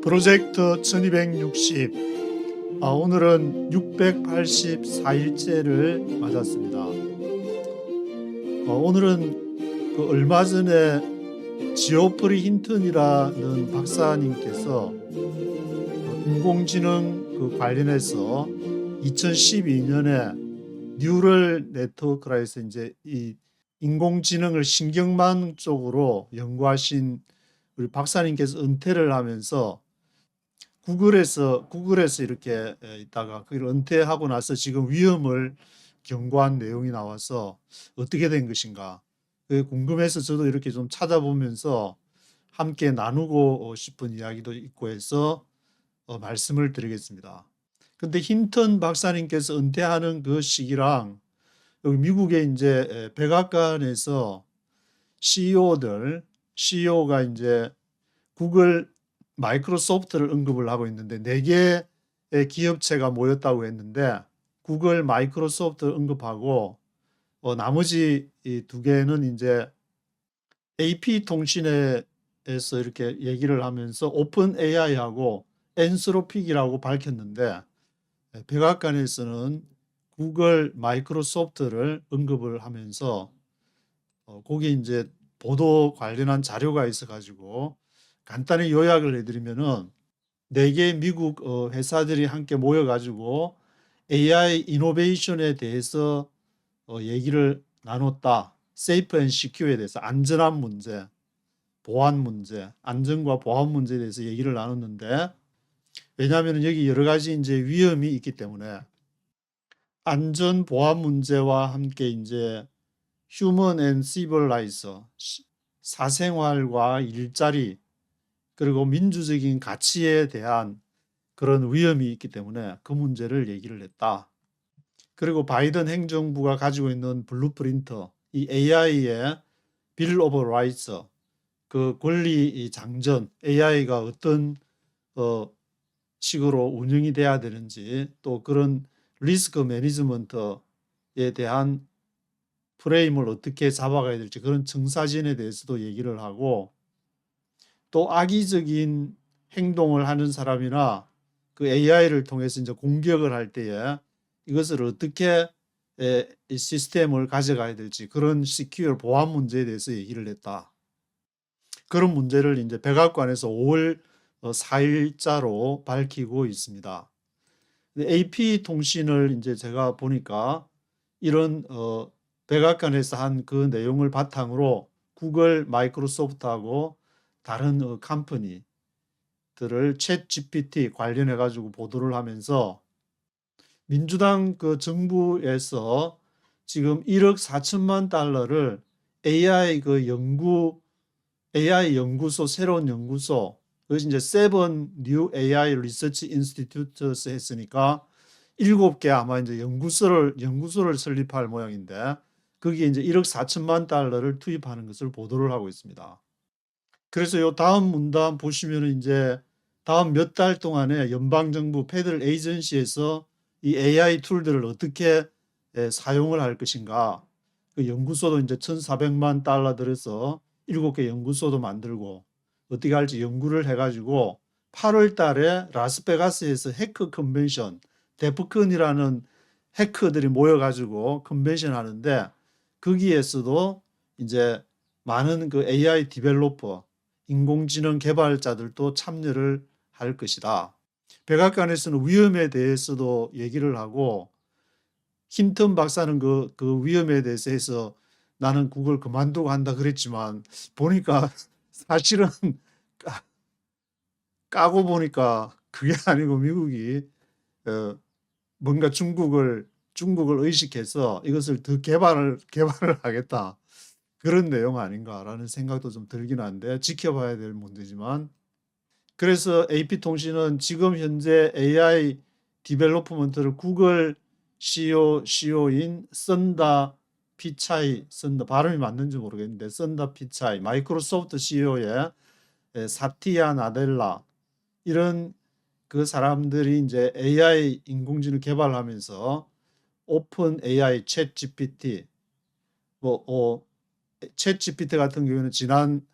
프로젝트 1260. 오늘은 684일째를 맞았습니다. 오늘은 얼마 전에 지오프리 힌턴이라는 박사님께서 인공지능 관련해서 2012년에 뉴럴 네트워크라 해서 이제 이 인공지능을 신경망 쪽으로 연구하신 우리 박사님께서 은퇴를 하면서 구글에서 이렇게 있다가 그걸 은퇴하고 나서 지금 위험을 경고한 내용이 나와서 어떻게 된 것인가 그게 궁금해서 저도 이렇게 좀 찾아보면서 함께 나누고 싶은 이야기도 있고 해서 말씀을 드리겠습니다. 근데 힌턴 박사님께서 은퇴하는 그 시기랑 여기 미국의 이제 백악관에서 CEO가 이제 구글, 마이크로소프트를 언급을 하고 있는데 4개의 기업체가 모였다고 했는데 구글, 마이크로소프트를 언급하고 나머지 이 2개는 이제 AP통신회에서 이렇게 얘기를 하면서 오픈 AI하고 엔스로픽이라고 밝혔는데 백악관에서는 구글, 마이크로소프트를 언급을 하면서 거기 이제 보도 관련한 자료가 있어가지고 간단히 요약을 해드리면은 4개 미국 회사들이 함께 모여가지고 AI 이노베이션에 대해서 얘기를 나눴다. 세이프 앤 시큐어에 대해서 안전한 문제, 보안 문제, 안전과 보안 문제에 대해서 얘기를 나눴는데 왜냐하면 여기 여러 가지 이제 위험이 있기 때문에 안전 보안 문제와 함께 이제 휴먼 앤 시벌라이저 사생활과 일자리 그리고 민주적인 가치에 대한 그런 위험이 있기 때문에 그 문제를 얘기를 했다. 그리고 바이든 행정부가 가지고 있는 블루프린트, 이 AI의 빌 오브 라이츠, 그 권리 장전, AI가 어떤 식으로 운영이 돼야 되는지 또 그런 리스크 매니지먼트에 대한 프레임을 어떻게 잡아가야 될지 그런 청사진에 대해서도 얘기를 하고 또 악의적인 행동을 하는 사람이나 그 AI를 통해서 이제 공격을 할 때에 이것을 어떻게 이 시스템을 가져가야 될지 그런 시큐어 보안 문제에 대해서 얘기를 했다. 그런 문제를 이제 백악관에서 5월 4일자로 밝히고 있습니다. AP통신을 이제 제가 보니까 이런 백악관에서 한 그 내용을 바탕으로 구글, 마이크로소프트하고 다른 컴퍼니들을 챗 GPT 관련해 가지고 보도를 하면서 민주당 그 정부에서 지금 1억 4천만 달러를 AI AI 연구소 새로운 연구소 그것이 이제 세븐 뉴 AI 리서치 인스티튜트스 했으니까 7개 아마 이제 연구소를 설립할 모양인데 거기에 이제 1억 4천만 달러를 투입하는 것을 보도를 하고 있습니다. 그래서 요 다음 문단 보시면은 이제 다음 몇 달 동안에 연방정부 페더럴 에이전시에서 이 AI 툴들을 어떻게 사용을 할 것인가. 그 연구소도 이제 1,400만 달러 들여서 7개 연구소도 만들고 어떻게 할지 연구를 해가지고 8월 달에 라스베가스에서 해커 컨벤션, 데프콘이라는 해커들이 모여가지고 컨벤션 하는데 거기에서도 이제 많은 그 AI 디벨로퍼, 인공지능 개발자들도 참여를 할 것이다. 백악관에서는 위험에 대해서도 얘기를 하고 힌턴 박사는 그 위험에 대해서 해서 나는 구글 그만두고 한다 그랬지만 보니까 사실은 까고 보니까 그게 아니고 미국이 뭔가 중국을 의식해서 이것을 더 개발을 하겠다. 그런 내용 아닌가라는 생각도 좀 들긴 한데 지켜봐야 될 문제지만 그래서 AP통신은 지금 현재 AI 디벨로프먼트를 구글 CEO인 선다 피차이, 발음이 맞는지 모르겠는데 선다 피차이, 마이크로소프트 CEO의 사티아 나델라 이런 그 사람들이 이제 AI 인공지능 개발하면서 오픈 AI 챗 GPT 챗 GPT 같은 경우에는 지난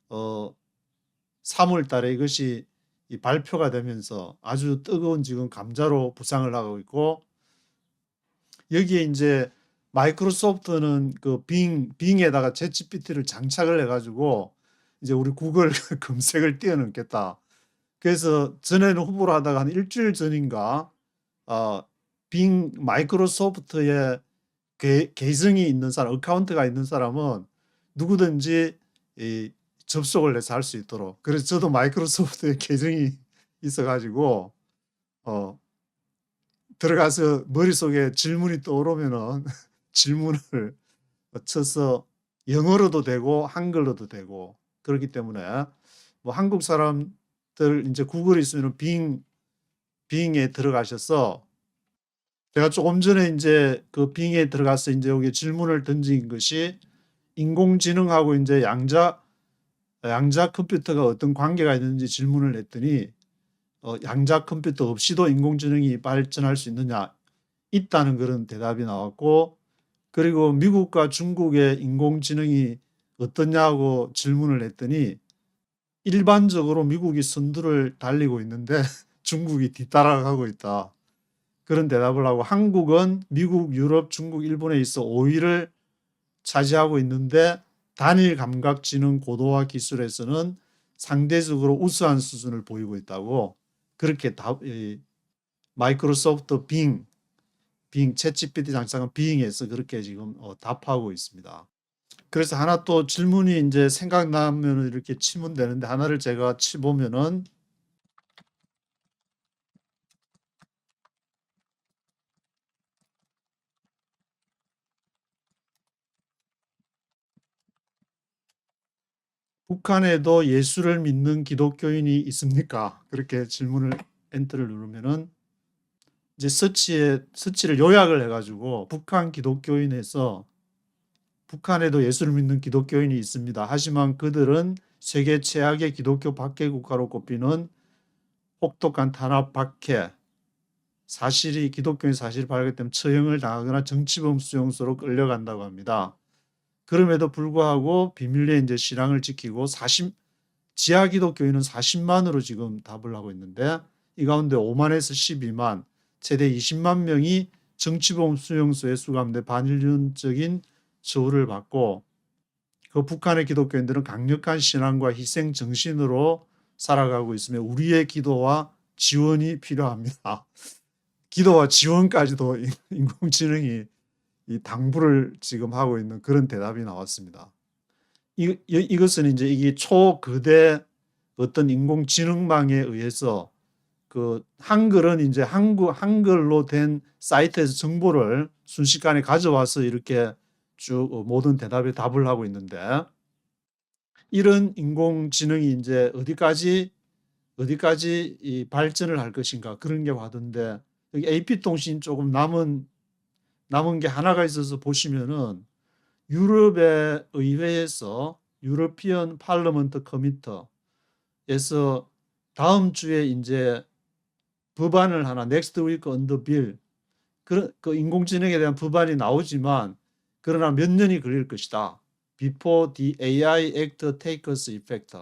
3월 달에 이것이 이 발표가 되면서 아주 뜨거운 지금 감자로 부상을 하고 있고, 여기에 이제 마이크로소프트는 그 빙에다가 챗GPT를 장착을 해가지고 이제 우리 구글 검색을 뛰어넘겠다. 그래서 전에는 후보로 하다가 한 일주일 전인가 어, 마이크로소프트에 계정이 있는 사람, 어카운트가 있는 사람은 누구든지 이 접속을 해서 할 수 있도록. 그래서 저도 마이크로소프트에 계정이 있어가지고 어, 들어가서 머릿속에 질문이 떠오르면은 질문을 쳐서 영어로도 되고 한글로도 되고 그렇기 때문에 뭐 한국 사람들 이제 구글에 있으면 빙에 들어가셔서 제가 조금 전에 이제 그 빙에 들어가서 이제 여기 질문을 던진 것이 인공지능하고 이제 양자 컴퓨터가 어떤 관계가 있는지 질문을 했더니 양자 컴퓨터 없이도 인공지능이 발전할 수 있느냐? 있다는 그런 대답이 나왔고, 그리고 미국과 중국의 인공지능이 어떠냐고 질문을 했더니 일반적으로 미국이 선두를 달리고 있는데 중국이 뒤따라가고 있다. 그런 대답을 하고, 한국은 미국, 유럽, 중국, 일본에 있어 5위를 차지하고 있는데 단일 감각지능 고도화 기술에서는 상대적으로 우수한 수준을 보이고 있다고, 그렇게 마이크로소프트 빙 챗GPT 장착한 빙에서 그렇게 지금 답하고 있습니다. 그래서 하나 또 질문이 이제 생각나면 이렇게 치면 되는데, 하나를 제가 치보면은 북한에도 예수를 믿는 기독교인이 있습니까? 그렇게 질문을 엔터를 누르면은 이제 서치를 요약을 해가지고 북한 기독교인에서 북한에도 예수를 믿는 기독교인이 있습니다. 하지만 그들은 세계 최악의 기독교 박해 국가로 꼽히는 혹독한 탄압 박해, 기독교인 사실이 발견되면 처형을 당하거나 정치범 수용소로 끌려간다고 합니다. 그럼에도 불구하고 비밀리에 이제 신앙을 지키고 지하 기독교인은 40만으로 지금 답을 하고 있는데, 이 가운데 5만에서 12만, 최대 20만 명이 정치범 수용소에 수감돼 반인륜적인 처우를 받고, 그 북한의 기독교인들은 강력한 신앙과 희생 정신으로 살아가고 있으며 우리의 기도와 지원이 필요합니다. 기도와 지원까지도 인공지능이 이 당부를 지금 하고 있는 그런 대답이 나왔습니다. 이것은 이제 이게 초거대 어떤 인공지능망에 의해서 그 한글은 이제 한글로 된 사이트에서 정보를 순식간에 가져와서 이렇게 쭉 모든 대답에 답을 하고 있는데, 이런 인공지능이 이제 어디까지 이 발전을 할 것인가 그런 게 와던데, 여기 AP통신 조금 남은 게 하나가 있어서 보시면은 유럽의 의회에서 유러피언 팔러먼트 커미터에서 다음 주에 이제 법안을 하나 넥스트 위크 언더 빌 그 인공지능에 대한 법안이 나오지만 그러나 몇 년이 걸릴 것이다. Before the AI Act takes effect.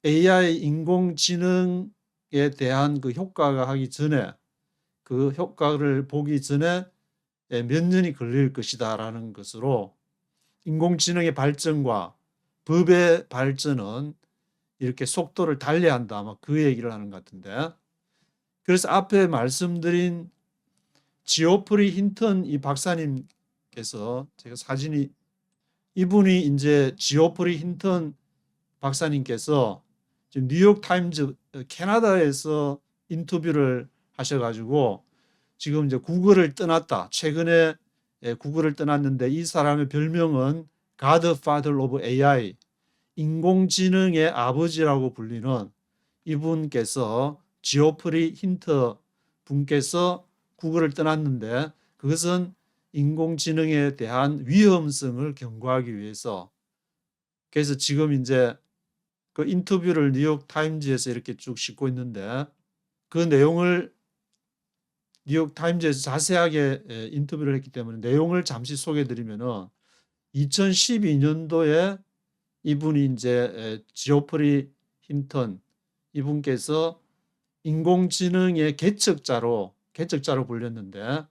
AI 인공지능에 대한 그 효과가 하기 전에 그 효과를 보기 전에 몇 년이 걸릴 것이다라는 것으로 인공지능의 발전과 법의 발전은 이렇게 속도를 달리한다. 아마 그 얘기를 하는 것 같은데. 그래서 앞에 말씀드린 지오프리 힌턴 이 박사님께서 제가 이분이 이제 지오프리 힌턴 박사님께서 지금 뉴욕 타임즈 캐나다에서 인터뷰를 하셔가지고 지금 이제 구글을 떠났다. 최근에 구글을 떠났는데 이 사람의 별명은 Godfather of AI, 인공지능의 아버지라고 불리는 이분께서 지오프리 힌터 분께서 구글을 떠났는데, 그것은 인공지능에 대한 위험성을 경고하기 위해서. 그래서 지금 이제 그 인터뷰를 뉴욕 타임즈에서 이렇게 쭉 싣고 있는데, 그 내용을 뉴욕 타임즈에서 자세하게 인터뷰를 했기 때문에 내용을 잠시 소개해 드리면은 2012년도에 이분이 이제 지오프리 힌턴 이분께서 인공지능의 개척자로 불렸는데,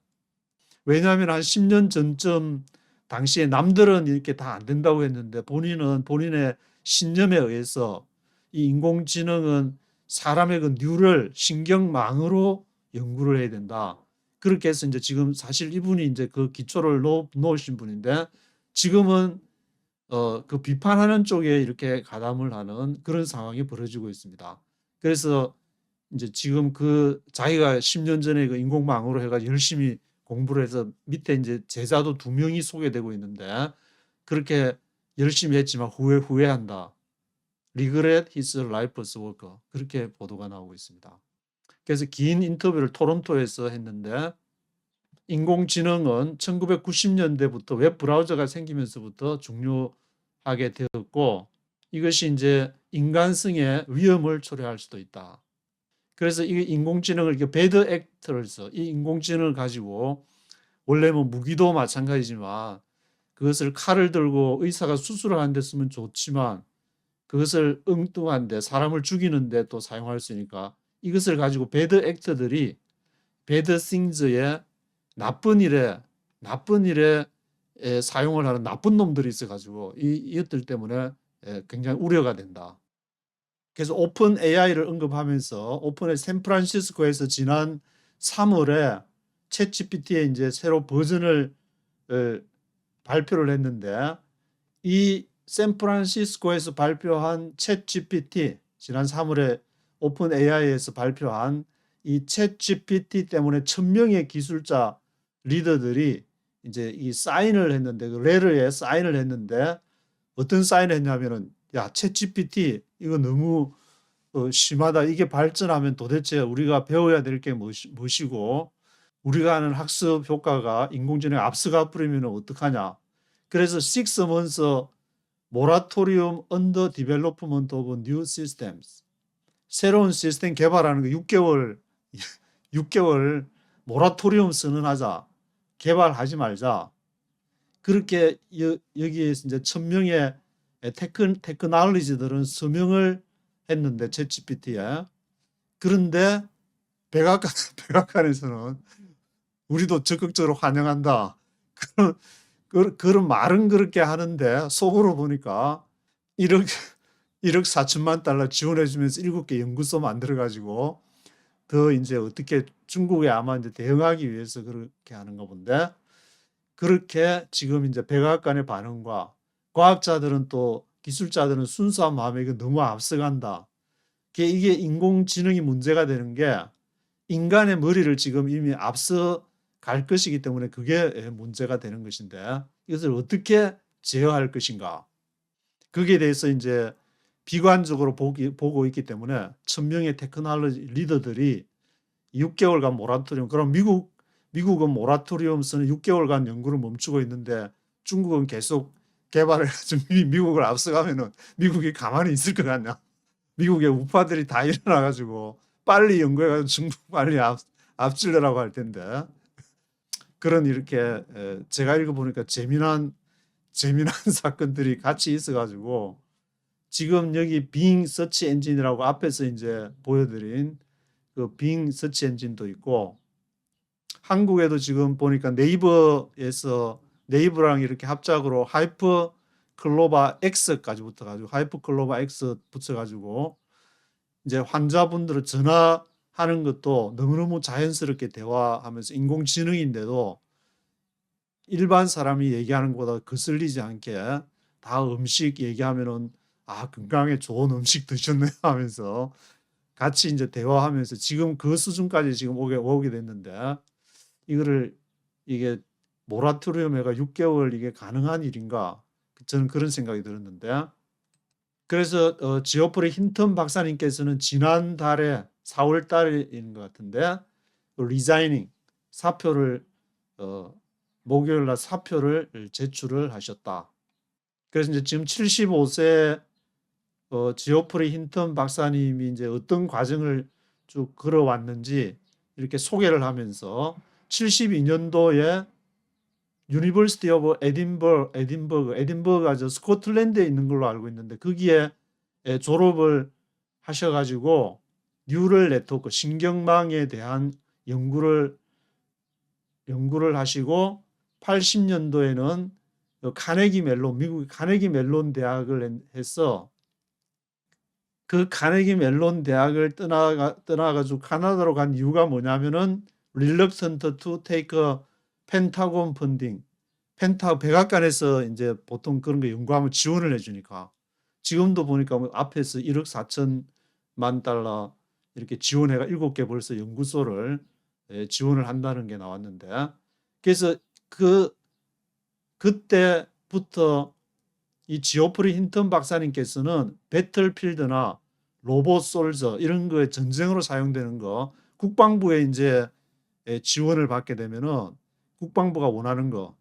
왜냐하면 한 10년 전쯤 당시에 남들은 이렇게 다 안 된다고 했는데 본인은 본인의 신념에 의해서 이 인공지능은 사람의 그 뉴럴 신경망으로 연구를 해야 된다. 그렇게 해서 이제 지금 사실 이분이 이제 그 기초를 놓으신 분인데, 지금은 그 비판하는 쪽에 이렇게 가담을 하는 그런 상황이 벌어지고 있습니다. 그래서 이제 지금 그 자기가 10년 전에 그 인공망으로 해가지고 열심히 공부를 해서 밑에 이제 제자도 2명이 소개되고 있는데, 그렇게 열심히 했지만 후회한다. Regret his life's work. 그렇게 보도가 나오고 있습니다. 그래서 긴 인터뷰를 토론토에서 했는데, 인공지능은 1990년대부터 웹 브라우저가 생기면서부터 중요하게 되었고, 이것이 이제 인간성의 위험을 초래할 수도 있다. 그래서 이 인공지능을 이렇게 배드 액터로서 이 인공지능을 가지고, 원래 뭐 무기도 마찬가지지만 그것을 칼을 들고 의사가 수술을 하는데 쓰면 좋지만 그것을 엉뚱한데 사람을 죽이는데 또 사용할 수 있으니까, 이것을 가지고 배드 액터들이 배드 싱즈의 나쁜 일에 사용을 하는 나쁜 놈들이 있어가지고 이것들 때문에 굉장히 우려가 된다. 그래서 오픈 AI를 언급하면서 오픈의 샌프란시스코에서 지난 3월에 챗 GPT의 이제 새로 버전을 발표를 했는데, 이 샌프란시스코에서 발표한 챗 GPT, 지난 3월에 오픈 AI에서 발표한 이 챗 GPT 때문에 1000명의 기술자 리더들이 이제 이 사인을 했는데, 그 레터에 사인을 했는데, 어떤 사인을 했냐면은, 야, 챗 GPT 이거 너무 심하다. 이게 발전하면 도대체 우리가 배워야 될 게 무엇이고 우리가 하는 학습 효과가 인공지능에 앞서가 버리면 어떡하냐. 그래서 6 months moratorium on the development of new systems. 새로운 시스템 개발하는 거 6개월 모라토리움 선언하자. 개발하지 말자. 그렇게 여기에서 이제 1000명의 테크놀로지들은 서명을 했는데 챗 GPT에. 그런데 백악관에서는 우리도 적극적으로 환영한다. 그런 말은 그렇게 하는데 속으로 보니까 1억 4천만 달러 지원해 주면서 7개 연구소 만들어 가지고 더 이제 어떻게 중국에 아마 이제 대응하기 위해서 그렇게 하는가 본데, 그렇게 지금 이제 백악관의 반응과 과학자들은 또 기술자들은 순수한 마음에 이거 너무 앞서간다. 이게 인공지능이 문제가 되는 게 인간의 머리를 지금 이미 앞서 갈 것이기 때문에 그게 문제가 되는 것인데, 이것을 어떻게 제어할 것인가. 거기에 대해서 이제 비관적으로 보고 있기 때문에 1000명의 테크놀로지 리더들이 6개월간 모라토리움, 그럼 미국은 모라토리움 쓰는 6개월간 연구를 멈추고 있는데 중국은 계속 개발을 해가지고 미국을 앞서가면은 미국이 가만히 있을 것 같냐. 미국의 우파들이 다 일어나가지고 빨리 연구해가지고 중국 빨리 앞질러라고 할 텐데, 그런 이렇게 제가 읽어보니까 재미난 사건들이 같이 있어가지고, 지금 여기 빙 서치 엔진이라고 앞에서 이제 보여드린 그 빙 서치 엔진도 있고, 한국에도 지금 보니까 네이버에서 네이버랑 이렇게 합작으로 하이퍼 클로바 X까지 붙어가지고 하이퍼 클로바 X 붙여가지고 이제 환자분들을 전화하는 것도 너무너무 자연스럽게 대화하면서 인공지능인데도 일반 사람이 얘기하는 것보다 거슬리지 않게 다 음식 얘기하면은 건강에 좋은 음식 드셨네 하면서 같이 이제 대화하면서 지금 그 수준까지 지금 오게 됐는데, 이게 모라토리움에가 6개월 이게 가능한 일인가? 저는 그런 생각이 들었는데, 그래서 지오프리 힌턴 박사님께서는 지난달에 4월 달인 것 같은데 리자이닝 사표를 목요일 날 사표를 제출을 하셨다. 그래서 이제 지금 75세 지오프리 힌턴 박사님이 이제 어떤 과정을 쭉 걸어왔는지 이렇게 소개를 하면서 72년도에 유니버시티 오브 에딘버그가 저 스코틀랜드에 있는 걸로 알고 있는데 거기에 졸업을 하셔가지고 뉴럴 네트워크 신경망에 대한 연구를 하시고 80년도에는 카네기 멜론 미국 카네기 멜론 대학을 해서 그 카네기 멜론 대학을 떠나가지고 카나다로 간 이유가 뭐냐면은 reluctant to take a 펜타곤 펀딩 백악관에서 이제 보통 그런 거 연구하면 지원을 해주니까 지금도 보니까 뭐 앞에서 1억 4천만 달러 이렇게 지원해가 7개 벌써 연구소를 지원을 한다는 게 나왔는데 그래서 그때부터 이 지오프리 힌턴 박사님께서는 배틀필드나 로봇 솔저 이런 거에 전쟁으로 사용되는 거 국방부에 이제 지원을 받게 되면은 국방부가 원하는 거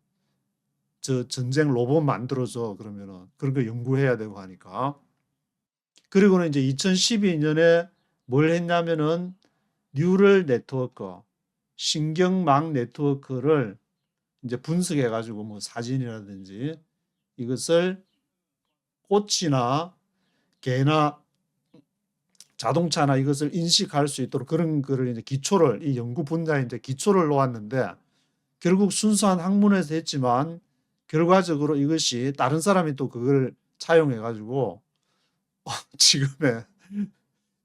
저 전쟁 로봇 만들어줘 그러면은 그런 거 연구해야 되고 하니까 그리고는 이제 2012년에 뭘 했냐면은 뉴럴 네트워크 신경망 네트워크를 이제 분석해 가지고 뭐 사진이라든지 이것을 꽃이나 개나 자동차나 이것을 인식할 수 있도록 그런 거를 이제 기초를 이 연구 분야에 이제 기초를 놓았는데 결국 순수한 학문에서 했지만 결과적으로 이것이 다른 사람이 또 그걸 차용해 가지고 지금의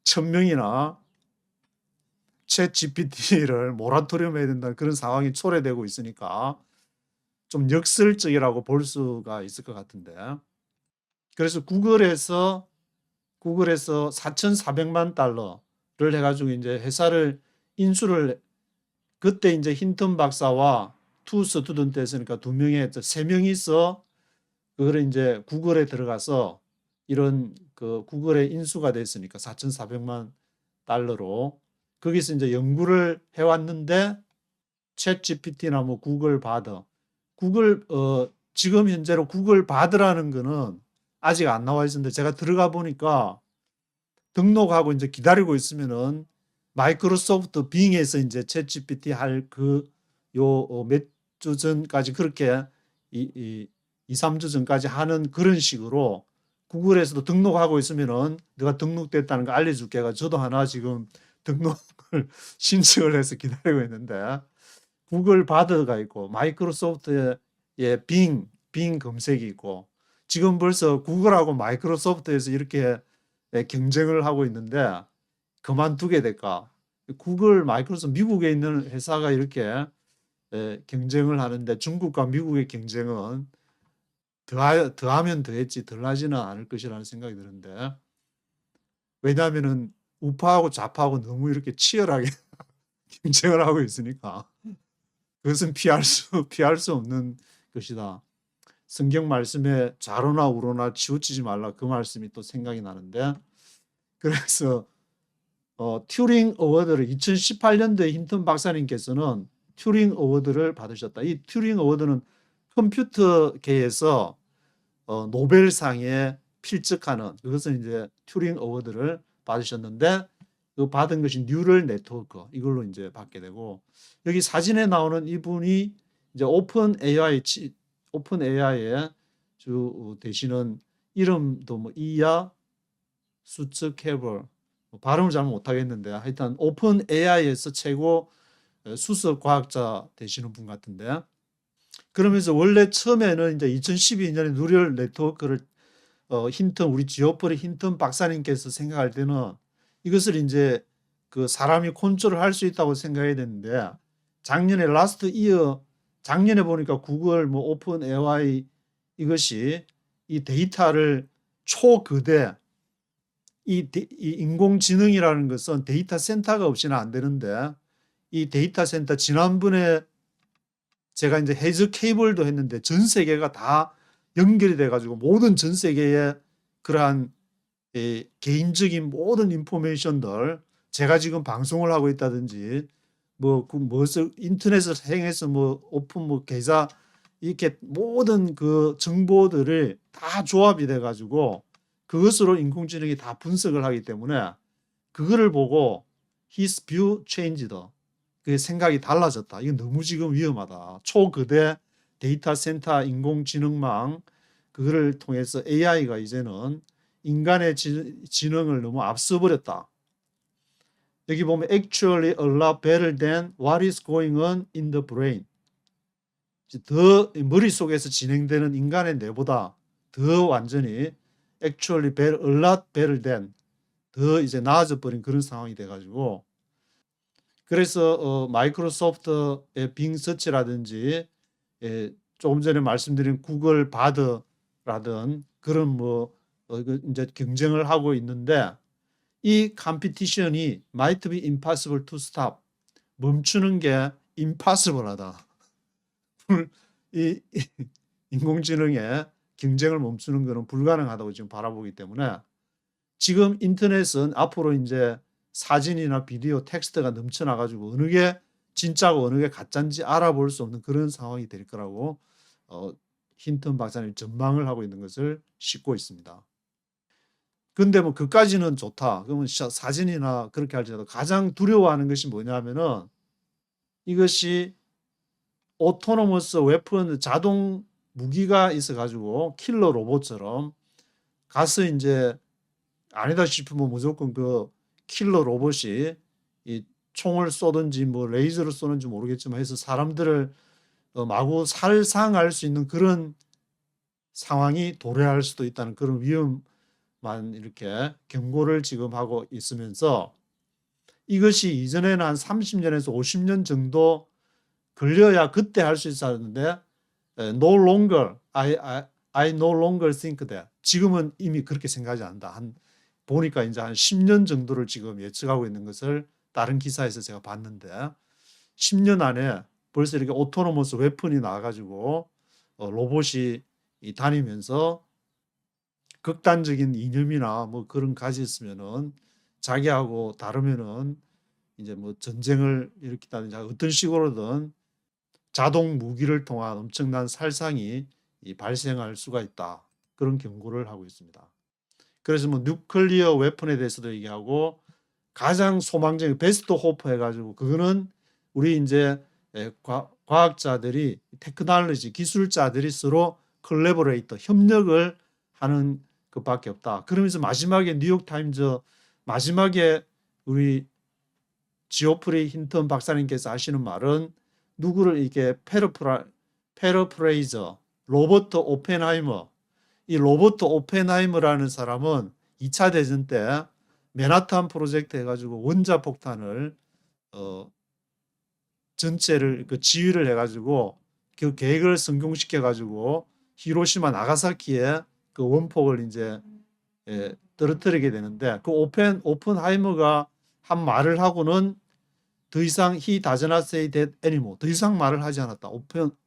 1000명이나 챗 GPT를 모라토리움 해야 된다는 그런 상황이 초래되고 있으니까 좀 역설적이라고 볼 수가 있을 것 같은데 그래서 구글에서 4,400만 달러를 해가지고 이제 회사를 인수를 그때 이제 힌턴 박사와 투 스튜던트 했으니까 2명에 3명이서 그거를 이제 구글에 들어가서 이런 그 구글에 인수가 됐으니까 4,400만 달러로 거기서 이제 연구를 해왔는데 챗 GPT나 뭐 구글 바드 지금 현재로 구글 바드라는 거는 아직 안 나와 있었는데 제가 들어가 보니까 등록하고 이제 기다리고 있으면은 마이크로소프트 빙에서 이제 챗 GPT 할 그 요 몇 주 전까지 그렇게 2, 3주 전까지 하는 그런 식으로 구글에서도 등록하고 있으면은 내가 등록됐다는 거 알려줄게 가 저도 하나 지금 등록을 신청을 해서 기다리고 있는데 구글 바드가 있고 마이크로소프트의 빙 검색이 있고 지금 벌써 구글하고 마이크로소프트에서 이렇게 경쟁을 하고 있는데 그만두게 될까? 구글, 마이크로소프트 미국에 있는 회사가 이렇게 경쟁을 하는데 중국과 미국의 경쟁은 더하면 더했지 덜하지는 않을 것이라는 생각이 드는데 왜냐하면은 우파하고 좌파하고 너무 이렇게 치열하게 경쟁을 하고 있으니까 그것은 피할 수 없는 것이다. 성경 말씀에 좌로나 우로나 치우치지 말라 그 말씀이 또 생각이 나는데 그래서 튜링 어워드를 2018년도에 힌턴 박사님께서는 튜링 어워드를 받으셨다. 이 튜링 어워드는 컴퓨터계에서 노벨상에 필적하는 그것은 이제 튜링 어워드를 받으셨는데 그 받은 것이 뉴럴 네트워크 이걸로 이제 받게 되고 여기 사진에 나오는 이분이 이제 오픈 AI의 주 되시는 이름도 뭐 이야 수츠케벌 발음을 잘 못하겠는데 하여튼 오픈 AI에서 최고 수석 과학자 되시는 분 같은데 그러면서 원래 처음에는 이제 2012년에 뉴럴 네트워크를 우리 지오프리 힌턴 박사님께서 생각할 때는 이것을 이제 그 사람이 컨트롤 할 수 있다고 생각해야 되는데 작년에 작년에 보니까 구글 뭐 오픈 AI 이것이 이 데이터를 초거대 이 인공지능이라는 것은 데이터 센터가 없이는 안 되는데 이 데이터 센터 지난번에 제가 이제 헤즈 케이블도 했는데 전 세계가 다 연결이 돼 가지고 모든 전 세계의 그러한 개인적인 모든 인포메이션들 제가 지금 방송을 하고 있다든지 무엇을 인터넷을 사용해서 오픈 계좌 이렇게 모든 그 정보들을 다 조합이 돼 가지고 그것으로 인공지능이 다 분석을 하기 때문에 그거를 보고 his view changed. 그 생각이 달라졌다. 이건 너무 지금 위험하다. 초거대 데이터 센터 인공지능망 그거를 통해서 AI가 이제는 인간의 지능을 너무 앞서버렸다. 여기 보면 actually a lot better than what is going on in the brain. 더 머릿속에서 진행되는 인간의 뇌보다 더 완전히 actually better, a lot better than 더 이제 나아져 버린 그런 상황이 돼가지고 그래서 마이크로소프트의 빙 서치라든지 조금 전에 말씀드린 구글 바드라든 그런 뭐 이제 경쟁을 하고 있는데 이 컴피티션이 might be impossible to stop 멈추는 게 impossible하다. 이 인공지능의 경쟁을 멈추는 것은 불가능하다고 지금 바라보기 때문에 지금 인터넷은 앞으로 이제 사진이나 비디오, 텍스트가 넘쳐나가지고 어느 게 진짜고 어느 게 가짜인지 알아볼 수 없는 그런 상황이 될 거라고 힌턴 박사님 전망을 하고 있는 것을 싣고 있습니다. 근데 뭐 그까지는 좋다. 그러면 사진이나 그렇게 할지라도 가장 두려워하는 것이 뭐냐면은 이것이 오토노머스 웨폰 자동 무기가 있어가지고 킬러 로봇처럼 가서 이제 아니다 싶으면 무조건 그 킬러 로봇이 이 총을 쏘든지 뭐 레이저를 쏘는지 모르겠지만 해서 사람들을 마구 살상할 수 있는 그런 상황이 도래할 수도 있다는 그런 위험만 이렇게 경고를 지금 하고 있으면서 이것이 이전에는 한 30년에서 50년 정도 걸려야 그때 할 수 있었는데 no longer I no longer think that 지금은 이미 그렇게 생각하지 않는다. 보니까 이제 한 10년 정도를 지금 예측하고 있는 것을 다른 기사에서 제가 봤는데 10년 안에 벌써 이렇게 오토노머스 웨폰이 나와가지고 로봇이 다니면서 극단적인 이념이나 뭐 그런 가졌으면은 자기하고 다르면은 이제 뭐 전쟁을 일으킨다든지 어떤 식으로든 자동 무기를 통한 엄청난 살상이 발생할 수가 있다. 그런 경고를 하고 있습니다. 그래서 뭐 뉴클리어 웨폰에 대해서도 얘기하고 가장 소망적인 베스트 호프 해가지고 그거는 우리 이제 과학자들이 테크놀로지 기술자들이 서로 컬래버레이터 협력을 하는 것밖에 없다. 그러면서 마지막에 뉴욕타임즈 마지막에 우리 지오프리 힌턴 박사님께서 하시는 말은 누구를 이렇게 페러프레이저 로버트 오펜하이머 이 로버트 오펜하이머라는 사람은 2차 대전 때 맨하탄 프로젝트 해가지고 원자폭탄을 전체를 그 지휘를 해가지고 그 계획을 성공시켜가지고 히로시마 나가사키에 그 원폭을 이제 떨어뜨리게 되는데 그 오펜하이머가 한 말을 하고는 더 이상 he does not say that anymore. 더 이상 말을 하지 않았다.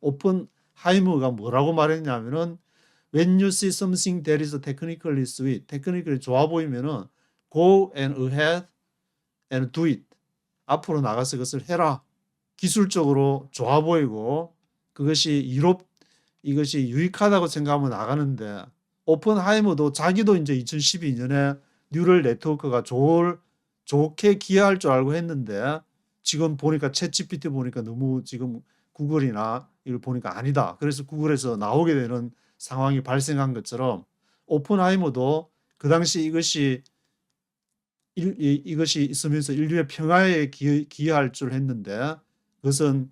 오펜하이머가 뭐라고 말했냐면은 when you see something that is technically sweet, technically 좋아 보이면은 go and ahead and do it. 앞으로 나가서 그것을 해라. 기술적으로 좋아 보이고 그것이 이것이 유익하다고 생각하면 나가는데 오펜하이머도 자기도 이제 2012년에 뉴럴 네트워크가 좋게 기여할 줄 알고 했는데 지금 보니까 챗GPT 보니까 너무 지금 구글이나 이걸 보니까 아니다. 그래서 구글에서 나오게 되는 상황이 발생한 것처럼 오펜하이머도 그 당시 이것이 있으면서 인류의 평화에 기여할 줄 했는데 그것은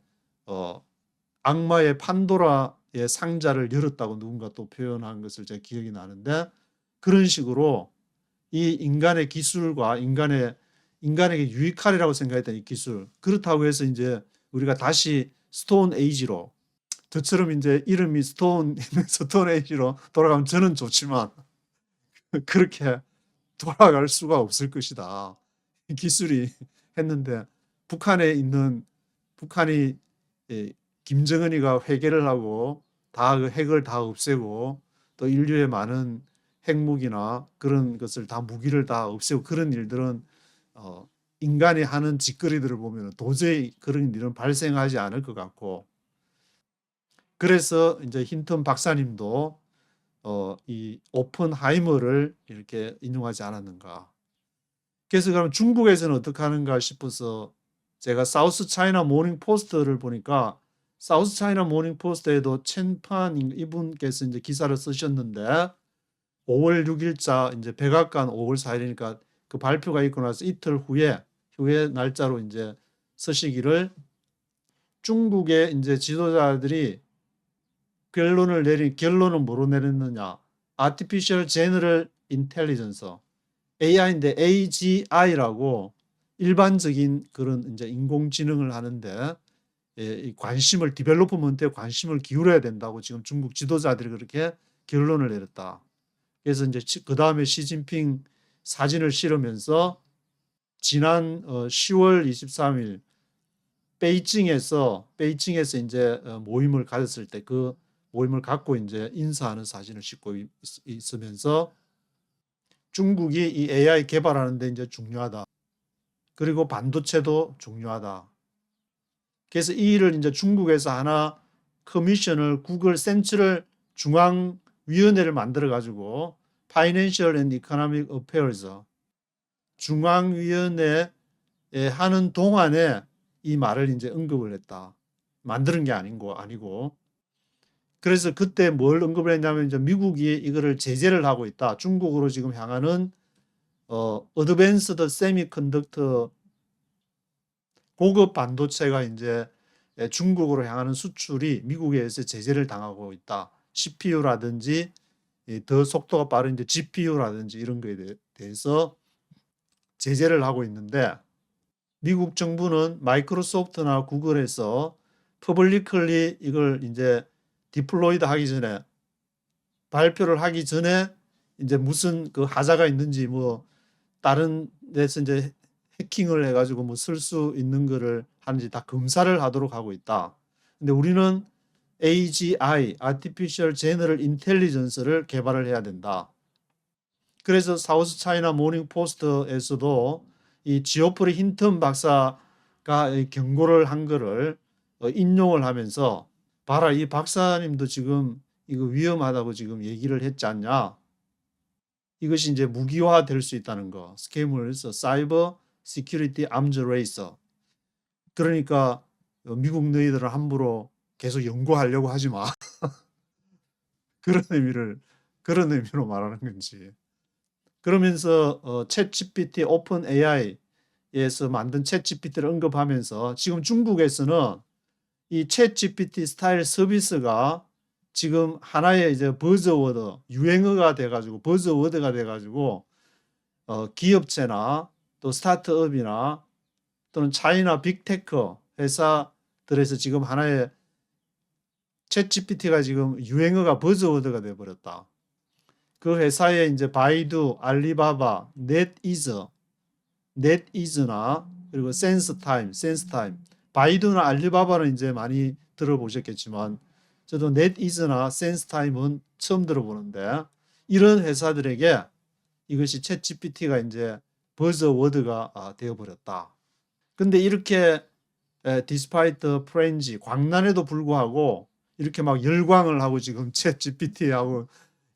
악마의 판도라의 상자를 열었다고 누군가 또 표현한 것을 제가 기억이 나는데 그런 식으로 이 인간의 기술과 인간에게 유익하리라고 생각했던 이 기술 그렇다고 해서 이제 우리가 다시 스톤 에이지로 저처럼 이제 이름이 스톤 에이지로 돌아가면 저는 좋지만 그렇게 돌아갈 수가 없을 것이다. 기술이 했는데 북한이 김정은이가 회개를 하고 다 그 핵을 다 없애고 또 인류의 많은 핵무기나 그런 것을 다 무기를 다 없애고 그런 일들은 인간이 하는 짓거리들을 보면 도저히 그런 일은 발생하지 않을 것 같고 그래서 이제 힌턴 박사님도 이 오펜하이머를 이렇게 인용하지 않았는가. 그래서 그럼 중국에서는 어떻게 하는가 싶어서 제가 사우스 차이나 모닝 포스트를 보니까 사우스 차이나 모닝 포스트에도 첸판 이분께서 이제 기사를 쓰셨는데 5월 6일자 이제 백악관 5월 4일이니까 그 발표가 있고 나서 이틀 후에 날짜로 이제 서시기를 중국의 이제 지도자들이 결론은 뭐로 내렸느냐? Artificial General Intelligence, AI인데 AGI라고 일반적인 그런 이제 인공지능을 하는데 이 관심을 디벨로프먼트에 관심을 기울여야 된다고 지금 중국 지도자들이 그렇게 결론을 내렸다. 그래서 이제 그 다음에 시진핑 사진을 실으면서 지난 10월 23일 베이징에서 이제 모임을 가졌을 때 그 모임을 갖고 이제 인사하는 사진을 싣고 있으면서 중국이 이 AI 개발하는데 이제 중요하다. 그리고 반도체도 중요하다. 그래서 이 일을 이제 중국에서 하나 커미션을 구글 센트럴 중앙위원회를 만들어 가지고 Financial and Economic Affairs 중앙위원회에 하는 동안에 이 말을 이제 언급을 했다. 만드는 게 아니고. 그래서 그때 뭘 언급을 했냐면 이제 미국이 이거를 제재를 하고 있다. 중국으로 지금 향하는 어드밴스드 세미컨덕터 고급 반도체가 이제 중국으로 향하는 수출이 미국에 의해서 제재를 당하고 있다. CPU라든지 더 속도가 빠른 이제 GPU라든지 이런 거에 대해서 제재를 하고 있는데 미국 정부는 마이크로소프트나 구글에서 퍼블리클리 이걸 이제 디플로이드 하기 전에 발표를 하기 전에 이제 무슨 그 하자가 있는지 뭐 다른 데서 이제 해킹을 해가지고 뭐 쓸 수 있는 거를 하는지 다 검사를 하도록 하고 있다. 근데 우리는 AGI, Artificial General Intelligence를 개발을 해야 된다. 그래서 사우스 차이나 모닝 포스트에서도 이 지오프리 힌턴 박사가 경고를 한 거를 인용을 하면서 봐라, 이 박사님도 지금 이거 위험하다고 지금 얘기를 했지 않냐. 이것이 이제 무기화 될 수 있다는 거. 스케임을 해서 사이버 시큐리티 암즈 레이서. 그러니까 미국 너희들은 함부로 계속 연구하려고 하지 마. 그런 의미로 말하는 건지. 그러면서 챗GPT 오픈 AI에서 만든 챗GPT를 언급하면서 지금 중국에서는 이 챗GPT 스타일 서비스가 지금 하나의 이제 버즈워드, 유행어가 돼가지고 버즈워드가 돼가지고 기업체나 또 스타트업이나 또는 차이나 빅테크 회사들에서 지금 하나의 챗GPT가 지금 유행어가 버즈워드가 돼버렸다. 그 회사에 이제 바이두, 알리바바, 넷이즈나 그리고 센스타임, 바이두나 알리바바는 이제 많이 들어보셨겠지만 저도 넷이즈나 센스타임은 처음 들어보는데 이런 회사들에게 이것이 챗GPT가 이제 버즈워드가 되어버렸다. 근데 이렇게 despite the frenzy, 광란에도 불구하고 이렇게 막 열광을 하고 지금 챗GPT하고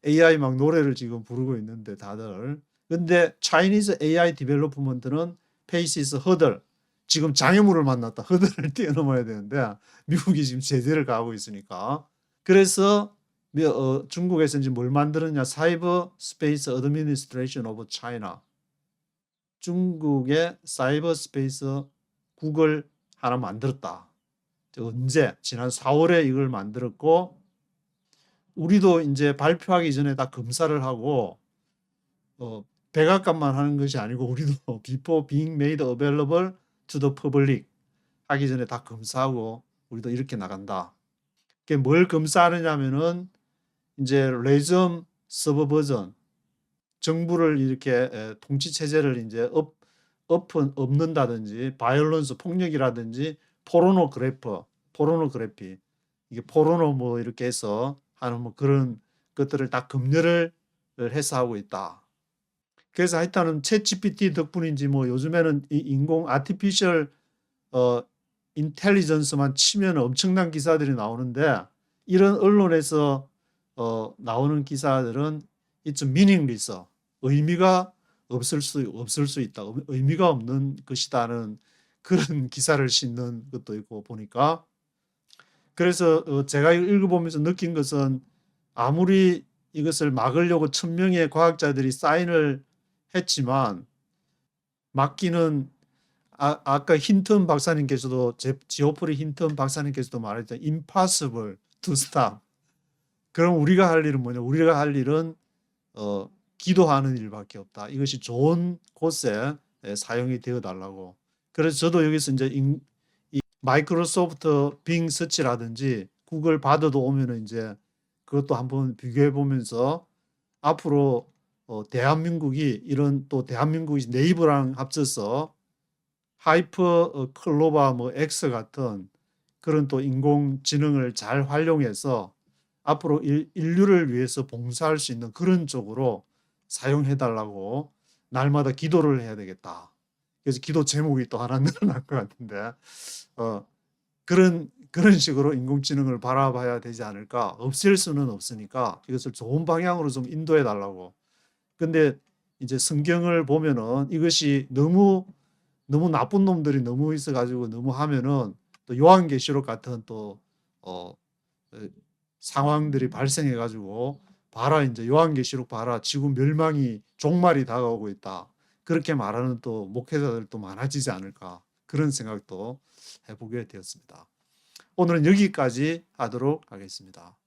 AI 막 노래를 지금 부르고 있는데 다들. 근데 Chinese AI 디벨로프먼트는 faces hurdle. 지금 장애물을 만났다. 허들을 뛰어넘어야 되는데 미국이 지금 제재를 가하고 있으니까. 그래서 중국에서 이제 뭘 만들었냐? 사이버 스페이스 어드미니스트레이션 오브 차이나. 중국의 사이버 스페이스 국을 하나 만들었다. 언제? 지난 4월에 이걸 만들었고 우리도 이제 발표하기 전에 다 검사를 하고 백악관만 하는 것이 아니고 우리도 before being made available to the public 하기 전에 다 검사하고 우리도 이렇게 나간다. 그게 뭘 검사하느냐면은 이제 레점 서버 버전 정부를 이렇게 통치 체제를 이제 엎는다든지 바이올런스 폭력이라든지 포르노그래피 이게 포르노 뭐 이렇게 해서 하는 뭐 그런 것들을 다 검열을 해서 하고 있다. 그래서 하여튼 챗GPT 덕분인지 뭐 요즘에는 이 인공 아티피셜 인텔리전스만 치면 엄청난 기사들이 나오는데 이런 언론에서 나오는 기사들은 좀 meaningless, 의미가 없을 수 있다. 의미가 없는 것이다는 그런 기사를 싣는 것도 있고 보니까 그래서 제가 읽어보면서 느낀 것은 아무리 이것을 막으려고 1000명의 과학자들이 사인을 했지만 막기는 아까 힌턴 박사님께서도 지오프리 힌턴 박사님께서도 말했던 impossible to stop. 그럼 우리가 할 일은 뭐냐? 우리가 할 일은 기도하는 일밖에 없다. 이것이 좋은 곳에 사용이 되어 달라고. 그래서 저도 여기서 이제 이 마이크로소프트 빙 서치라든지 구글 바드도 오면은 이제 그것도 한번 비교해 보면서 앞으로 대한민국이 이런 또 대한민국이 네이버랑 합쳐서 하이퍼 클로바 뭐 X 같은 그런 또 인공지능을 잘 활용해서 앞으로 인류를 위해서 봉사할 수 있는 그런 쪽으로 사용해 달라고 날마다 기도를 해야 되겠다. 그래서 기도 제목이 또 하나 늘어날 것 같은데 그런 식으로 인공지능을 바라봐야 되지 않을까. 없앨 수는 없으니까 이것을 좋은 방향으로 좀 인도해 달라고. 근데 이제 성경을 보면은 이것이 너무 나쁜 놈들이 너무 있어가지고 너무 하면은 또 요한계시록 같은 또 상황들이 발생해가지고 봐라 이제 요한계시록 봐라 지구 멸망이 종말이 다가오고 있다. 그렇게 말하는 또 목회자들도 많아지지 않을까 그런 생각도 해보게 되었습니다. 오늘은 여기까지 하도록 하겠습니다.